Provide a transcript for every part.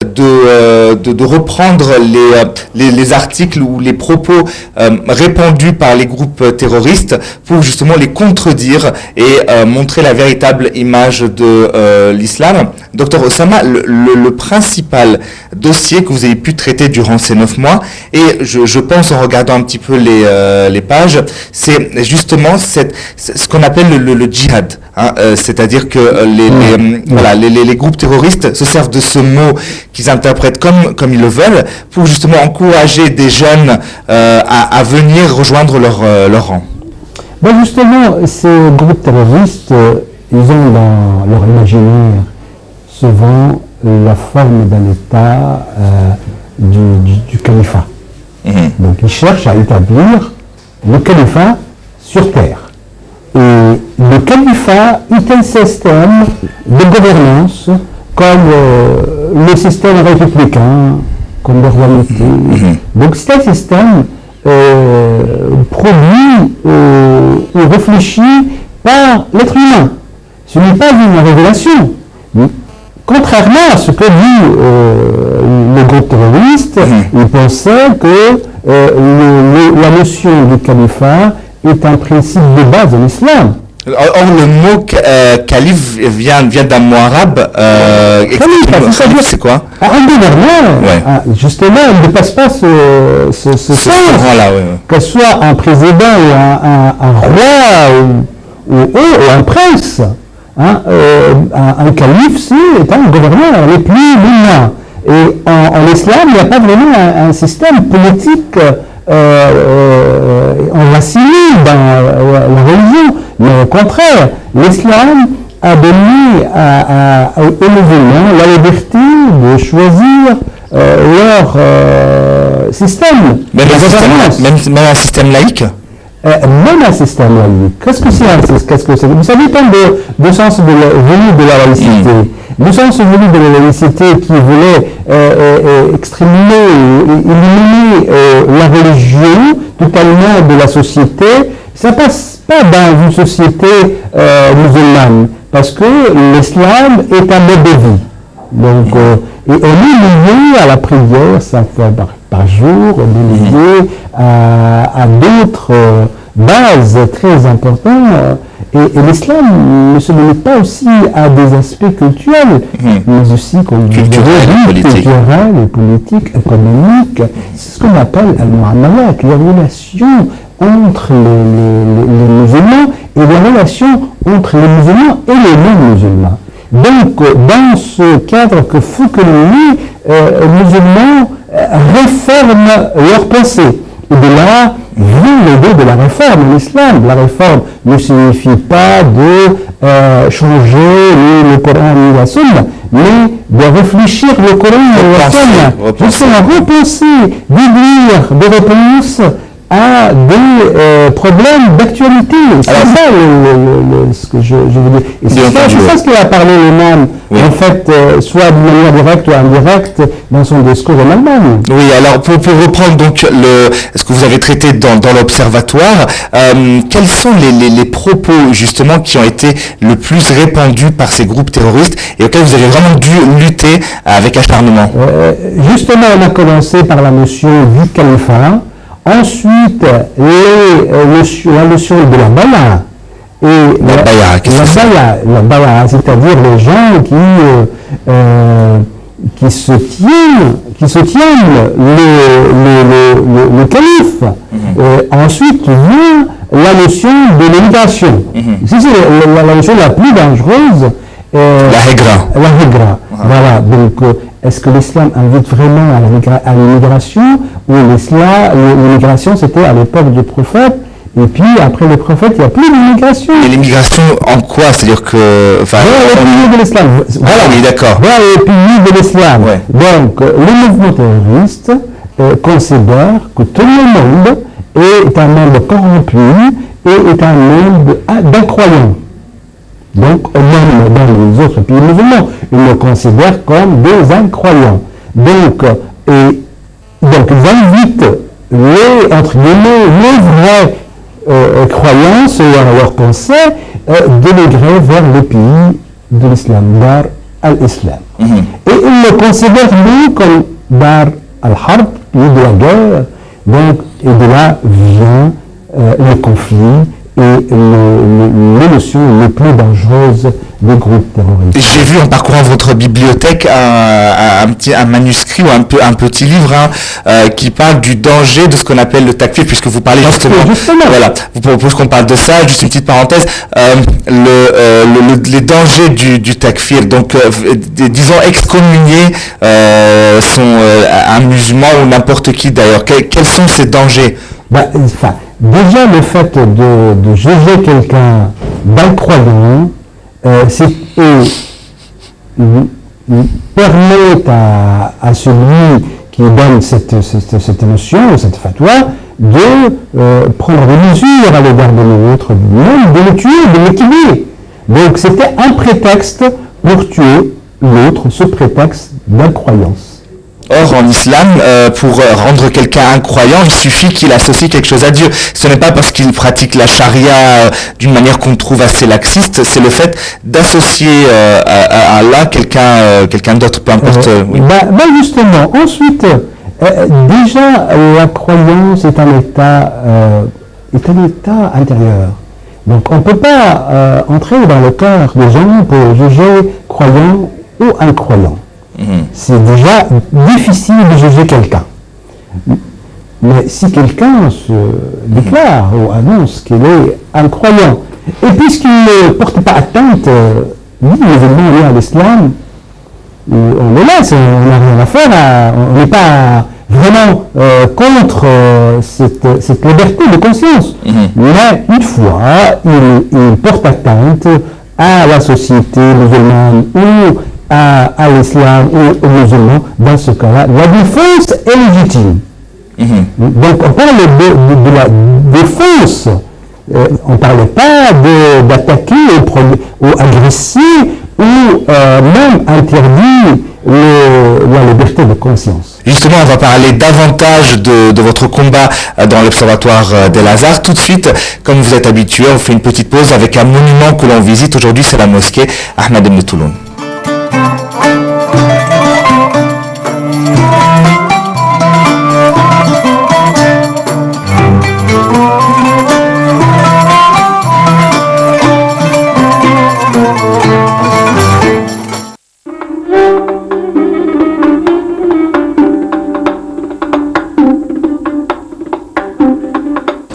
de reprendre les articles ou les propos répandus par les groupes terroristes pour justement les contredire et montrer la véritable image de l'islam. Docteur Oussama, le principal dossier que vous avez pu traiter durant ces 9 mois, et je pense en regardant un petit peu les pages, c'est justement ce qu'on appelle le djihad. Hein, c'est-à-dire que les groupes terroristes se servent de ce mot qu'ils interprètent comme ils le veulent pour justement encourager des jeunes à venir rejoindre leur rang. Ben justement, ces groupes terroristes, ils ont dans leur imaginaire souvent la forme d'un État du califat. Donc ils cherchent à établir le califat sur terre. Et le califat est un système de gouvernance comme le système républicain, comme la royauté. Donc c'est un système produit ou réfléchi par l'être humain. Ce n'est pas une révélation. Contrairement à ce que dit le groupe terroriste, ils pensaient que la notion du califat est un principe de base de l'islam. Or, le mot calife vient d'un mot arabe. C'est quoi? Un gouverneur, justement, il ne passe pas ce sens. Que ce soit un président ou un roi ou un prince. Un calife, c'est un gouverneur, les plus humains. Et en islam, il n'y a pas vraiment un système politique enraciné dans la religion, mais au contraire, l'islam a donné aux musulmans la liberté de choisir leur système. Même un système laïque. Même un système laïque. Qu'est-ce que c'est? Vous savez, tant de sens venu de la laïcité. Le sens venu de la laïcité qui voulait exterminer, éliminer la religion totalement de la société, ça passe pas dans une société musulmane, parce que l'islam est un mode de vie. Donc, et on est lié à la prière 5 fois par jour, on est lié à d'autres bases très importantes. Et l'islam ne se limite pas aussi à des aspects culturels, mais aussi comme culturels et politiques, économiques. C'est ce qu'on appelle al-mu'amalat, les relations entre les musulmans et les relations entre les musulmans et les non-musulmans. Donc, dans ce cadre que faut que les musulmans réforment leur pensée. Et de là vient l'idée de la réforme en islam. La réforme ne signifie pas de changer le Coran ni la Sunna, mais de réfléchir le Coran et la Sunna. Justement, repenser, d'écrire des réponses à des problèmes d'actualité. C'est ça ce que je veux dire. Et c'est ça ce qu'il a parlé l'imam, en fait, soit de manière directe ou indirecte, dans son discours en Allemagne. Oui, alors pour reprendre donc ce que vous avez traité dans l'observatoire, quels sont les propos justement qui ont été le plus répandus par ces groupes terroristes et auxquels vous avez vraiment dû lutter avec acharnement? Justement, on a commencé par la notion du califat. Ensuite, la notion de la baya. Et la baya, c'est-à-dire les gens qui soutiennent le calife. Ensuite vient la notion de l'immigration. C'est la notion la plus dangereuse. La higra. Voilà. Donc, est-ce que l'islam invite vraiment à l'immigration, ou l'immigration c'était à l'époque du prophète, et puis après le prophète il n'y a plus d'immigration. Et l'immigration en quoi? C'est-à-dire que... Voilà les piliers de l'islam. Voilà, oui, d'accord. Voilà les piliers de l'islam. Ouais. Donc, le mouvement terroriste considère que tout le monde est un monde corrompu et est un monde d'incroyants. Donc, même dans les autres pays musulmans, ils le considèrent comme des incroyants. Donc, ils invitent entre guillemets, les vraies croyances et leurs pensées d'émigrer vers les pays de l'islam, vers l'islam. Et il le considère lui comme Dar al-Harb, lieu de la guerre, donc, et de là vient le conflit et l'émotion les plus dangereuses des groupes terroristes. J'ai vu en parcourant votre bibliothèque un manuscrit ou un petit livre qui parle du danger de ce qu'on appelle le takfir, puisque vous parlez justement. Voilà, vous proposez qu'on parle de ça. Juste une petite parenthèse, les dangers du takfir. Donc, disons excommunier un musulman ou n'importe qui d'ailleurs. Quels sont ces dangers? Déjà le fait de juger quelqu'un d'incroyant, permet à celui qui donne cette émotion, cette fatwa, de prendre des mesures à l'égard de l'autre, même de le tuer, de le tuer. Donc c'était un prétexte pour tuer l'autre, ce prétexte d'incroyance. Or, en islam, pour rendre quelqu'un incroyant, il suffit qu'il associe quelque chose à Dieu. Ce n'est pas parce qu'il pratique la charia d'une manière qu'on trouve assez laxiste, c'est le fait d'associer à Allah quelqu'un d'autre, peu importe. Oui. Justement, ensuite, déjà, la croyance est un état intérieur. Donc, on ne peut pas entrer dans le cœur des gens pour juger croyant ou incroyant. C'est déjà difficile de juger quelqu'un. Mais si quelqu'un se déclare ou annonce qu'il est incroyant, et puisqu'il ne porte pas atteinte ni aux événements liés à l'islam, on le laisse, on n'a rien à faire, on n'est pas vraiment contre cette liberté de conscience. Mais une fois, il porte atteinte à la société musulmane ou à l'islam ou aux musulmans, dans ce cas-là, la défense est légitime. Donc on parle de la défense, on ne parle pas d'attaquer ou agresser ou même interdire la liberté de conscience. Justement, on va parler davantage de votre combat dans l'Observatoire d'El-Azhar. Tout de suite, comme vous êtes habitué, on fait une petite pause avec un monument que l'on visite. Aujourd'hui, c'est la mosquée Ahmad ibn Touloun.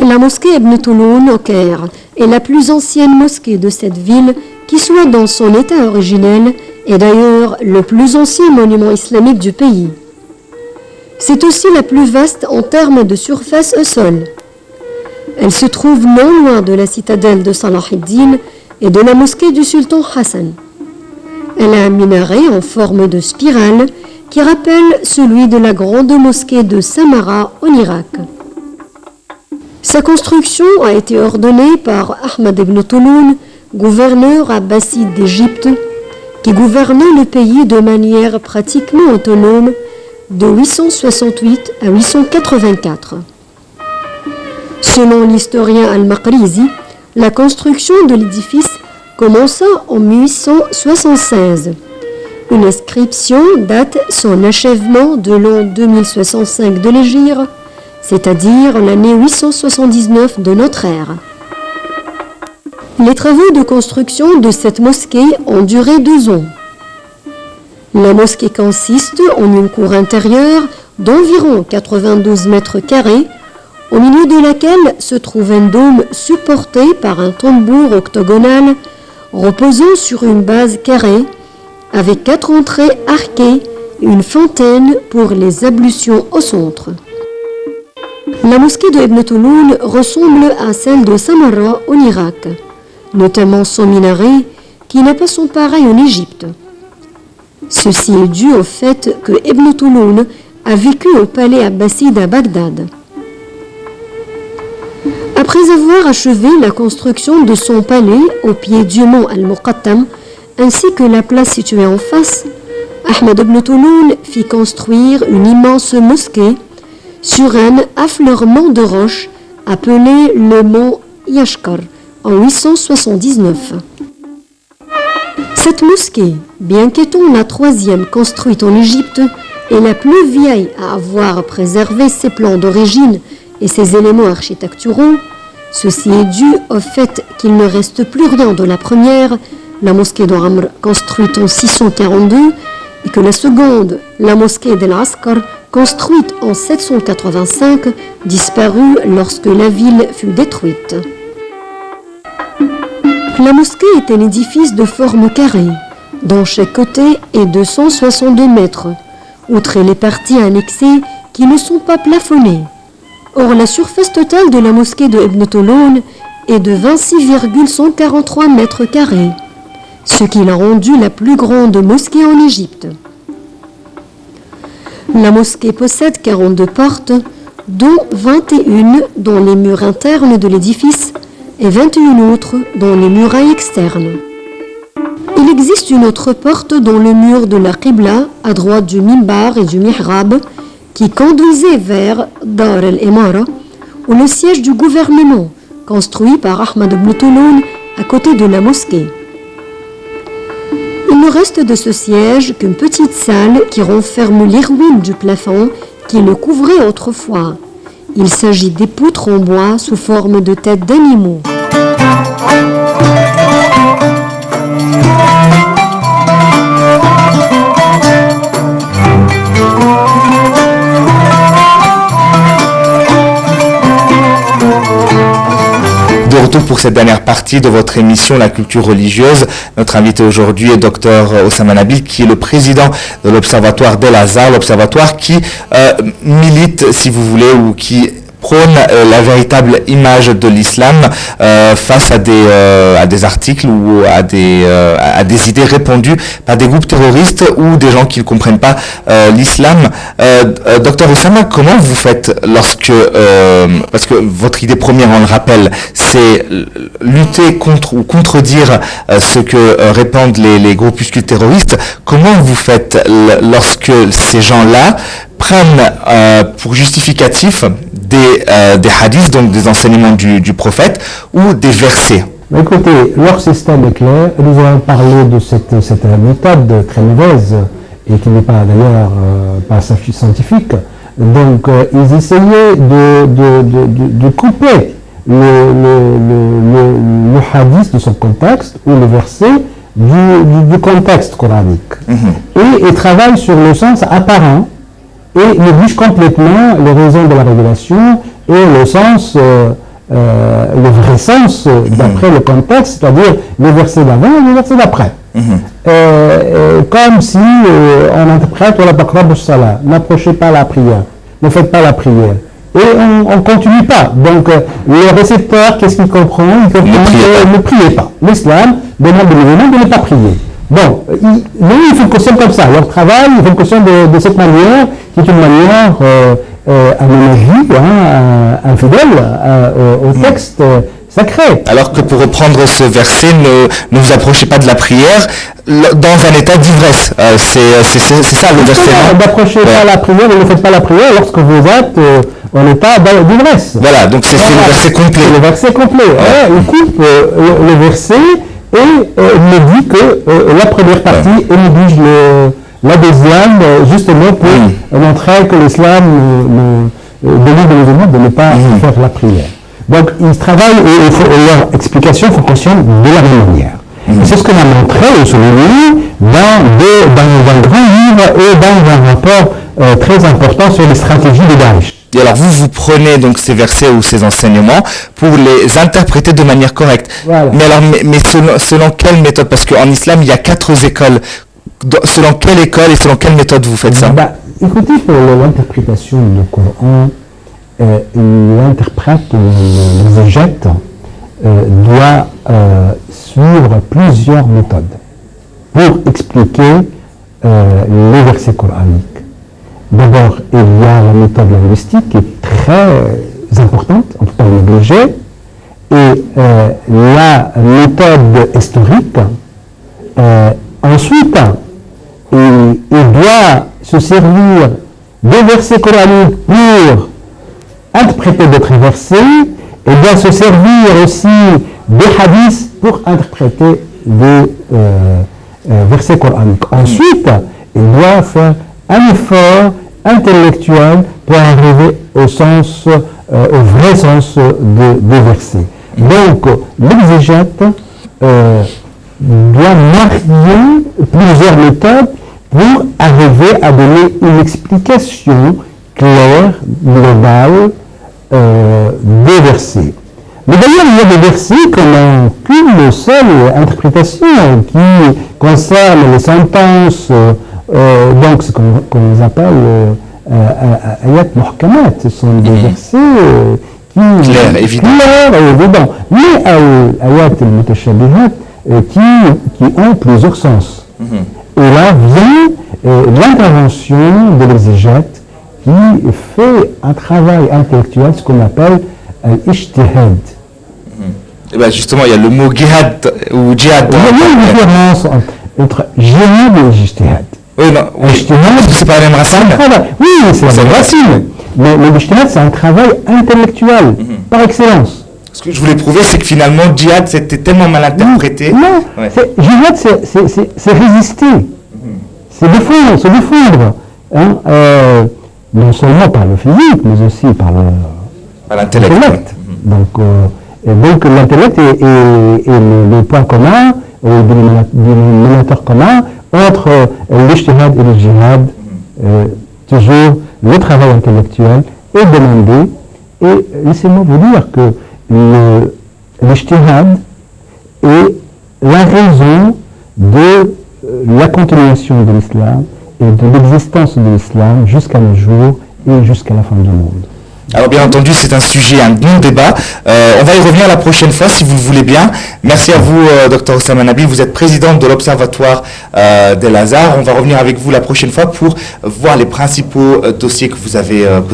La mosquée Ibn Touloun au Caire est la plus ancienne mosquée de cette ville qui soit dans son état originel et d'ailleurs le plus ancien monument islamique du pays. C'est aussi la plus vaste en termes de surface au sol. Elle se trouve non loin de la citadelle de Salah ad-Din et de la mosquée du sultan Hassan. Elle a un minaret en forme de spirale qui rappelle celui de la grande mosquée de Samarra en Irak. Sa construction a été ordonnée par Ahmad ibn Touloun, gouverneur abbasside d'Égypte, qui gouvernait le pays de manière pratiquement autonome de 868 à 884. Selon l'historien Al-Maqrizi, la construction de l'édifice commença en 1876. Une inscription date son achèvement de l'an 2065 de l'Hégire, c'est-à-dire l'année 879 de notre ère. Les travaux de construction de cette mosquée ont duré 2 ans. La mosquée consiste en une cour intérieure d'environ 92 mètres carrés, au milieu de laquelle se trouve un dôme supporté par un tambour octogonal reposant sur une base carrée, avec 4 entrées arquées et une fontaine pour les ablutions au centre. La mosquée de Ibn Touloun ressemble à celle de Samarra en Irak, notamment son minaret qui n'a pas son pareil en Égypte. Ceci est dû au fait que Ibn Touloun a vécu au palais abbasside à Bagdad. Après avoir achevé la construction de son palais au pied du mont Al-Muqattam, ainsi que la place située en face, Ahmad ibn Touloun fit construire une immense mosquée sur un affleurement de roches appelé le mont Yashkar en 879. Cette mosquée, bien qu'étant la troisième construite en Égypte, est la plus vieille à avoir préservé ses plans d'origine et ses éléments architecturaux. Ceci est dû au fait qu'il ne reste plus rien de la première, la mosquée d'Amr, construite en 642, et que la seconde, la mosquée d'El-Askar, construite en 785, disparut lorsque la ville fut détruite. La mosquée est un édifice de forme carrée, dont chaque côté est de 162 mètres, outre les parties annexées qui ne sont pas plafonnées. Or, la surface totale de la mosquée de Ibn Toloun est de 26,143 mètres carrés, ce qui l'a rendue la plus grande mosquée en Égypte. La mosquée possède 42 portes, dont 21 dans les murs internes de l'édifice et 21 autres dans les murailles externes. Il existe une autre porte dans le mur de la Qibla, à droite du Mimbar et du Mihrab, qui conduisait vers Dar el-Imara, ou le siège du gouvernement, construit par Ahmad ibn Toloun à côté de la mosquée. Il ne reste de ce siège qu'une petite salle qui renferme les ruines du plafond qui le couvrait autrefois. Il s'agit des poutres en bois sous forme de têtes d'animaux. De retour pour cette dernière partie de votre émission La culture religieuse. Notre invité aujourd'hui est Dr Oussama Nabil, qui est le président de l'Observatoire d'El-Azhar, l'Observatoire qui milite, si vous voulez, ou qui prône la véritable image de l'islam face à des articles ou à des idées répandues par des groupes terroristes ou des gens qui ne comprennent pas l'islam. Docteur Oussama, comment vous faites lorsque, parce que votre idée première, on le rappelle, c'est lutter contre ou contredire ce que répandent les groupuscules terroristes, comment vous faites lorsque ces gens-là prennent pour justificatif des hadiths, donc des enseignements du prophète, ou des versets? Écoutez, leur système est clair. Nous avons parlé de cette méthode très mauvaise, et qui n'est pas d'ailleurs pas scientifique. Donc, ils essayaient de couper le hadith de son contexte, ou le verset du contexte coranique. Et ils travaillent sur le sens apparent, et néglige complètement les raisons de la révélation et le sens, le vrai sens d'après le contexte, c'est-à-dire les versets d'avant et les versets d'après. Comme si on interprète la taqrabu salat, n'approchez pas la prière, ne faites pas la prière. Et on ne continue pas. Donc le récepteur, qu'est-ce qu'il comprend? Il comprend ne priez pas. L'islam demande aux musulmans de ne pas prier. Bon, ils fonctionnent comme ça. Leur travail, ils fonctionnent de cette manière, qui est une manière, à mon avis, infidèle au texte sacré. Alors que pour reprendre ce verset, ne vous approchez pas de la prière dans un état d'ivresse. C'est ça le verset. N'approchez pas la prière et ne faites pas la prière lorsque vous êtes en état d'ivresse. Voilà, donc c'est le verset complet. Le verset complet. Ouais. Il coupe le verset et me dit que la première partie néglige la deuxième, justement pour montrer que l'islam demande aux musulmans de ne pas faire la prière. Donc ils travaillent et leur explication fonctionne de la même manière. C'est ce qu'on a montré au souligné dans un grand livre et dans un rapport très important sur les stratégies de Daesh. Et alors vous prenez donc ces versets ou ces enseignements pour les interpréter de manière correcte. Voilà. Mais alors, selon quelle méthode? Parce qu'en islam, il y a 4 écoles. Selon quelle école et selon quelle méthode vous faites ça? Écoutez, pour l'interprétation du Coran, l'interprète, l'exégète, doit suivre plusieurs méthodes pour expliquer les versets coraniques. D'abord, il y a la méthode linguistique qui est très importante, on ne peut pas négliger, et la méthode historique. Ensuite, il doit se servir des versets coraniques pour interpréter d'autres versets, et doit se servir aussi des hadiths pour interpréter versets coraniques. Ensuite, il doit faire un effort intellectuel pour arriver au vrai sens des versets. Donc, l'exégète doit marier plusieurs méthodes pour arriver à donner une explication claire, globale des versets. Mais d'ailleurs, il y a des versets qui n'ont qu'une seule interprétation qui concerne les sentences, donc ce qu'on les appelle ayat muhkamat. Ce sont des versets qui clairs, évidents. Mais ayat al-mutashabihat qui ont plusieurs sens. Et là vient l'intervention de l'exégète qui fait un travail intellectuel, ce qu'on appelle l'ijtihad. Et ben justement, il y a le mot jihad ou djihad. Il y a une différence entre jihad et ijtihad. Oui, non, oui. C'est pas la même racine. Oui, c'est la même racine. Mais l'ijtihad, c'est un travail intellectuel, par excellence. Ce que je voulais prouver, c'est que finalement, djihad, c'était tellement mal interprété. Non, ouais. Jihad, c'est résister. C'est défendre. Hein, non seulement par le physique, mais aussi par l'intellect. Donc l'intellect est le point commun, le dénominateur commun entre l'ijtihad et le djihad. Toujours le travail intellectuel est demandé. Et laissez-moi vous dire que l'ijtihad est la raison de la continuation de l'islam et de l'existence de l'islam jusqu'à nos jours et jusqu'à la fin du monde. Alors bien entendu, c'est un sujet, un bon débat. On va y revenir la prochaine fois, si vous le voulez bien. Merci à vous, Dr Oussama Nabil. Vous êtes présidente de l'Observatoire d'El-Azhar. On va revenir avec vous la prochaine fois pour voir les principaux dossiers que vous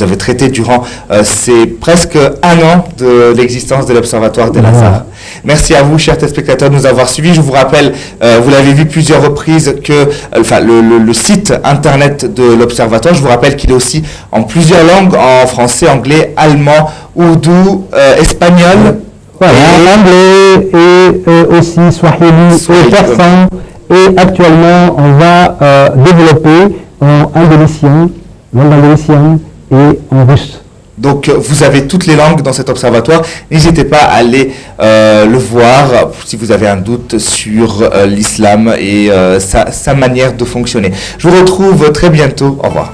avez traités durant ces presque un an de l'existence de l'Observatoire d'El-Azhar. Merci à vous, chers téléspectateurs, de nous avoir suivis. Je vous rappelle, vous l'avez vu plusieurs reprises, que le site internet de l'Observatoire, je vous rappelle qu'il est aussi en plusieurs langues, en français, anglais, allemand, ourdou, espagnol. Voilà, anglais et aussi swahili et persan. Et actuellement, on va développer en indonésien, langue indonésienne et en russe. Donc, vous avez toutes les langues dans cet observatoire. N'hésitez pas à aller le voir si vous avez un doute sur l'islam et sa manière de fonctionner. Je vous retrouve très bientôt. Au revoir.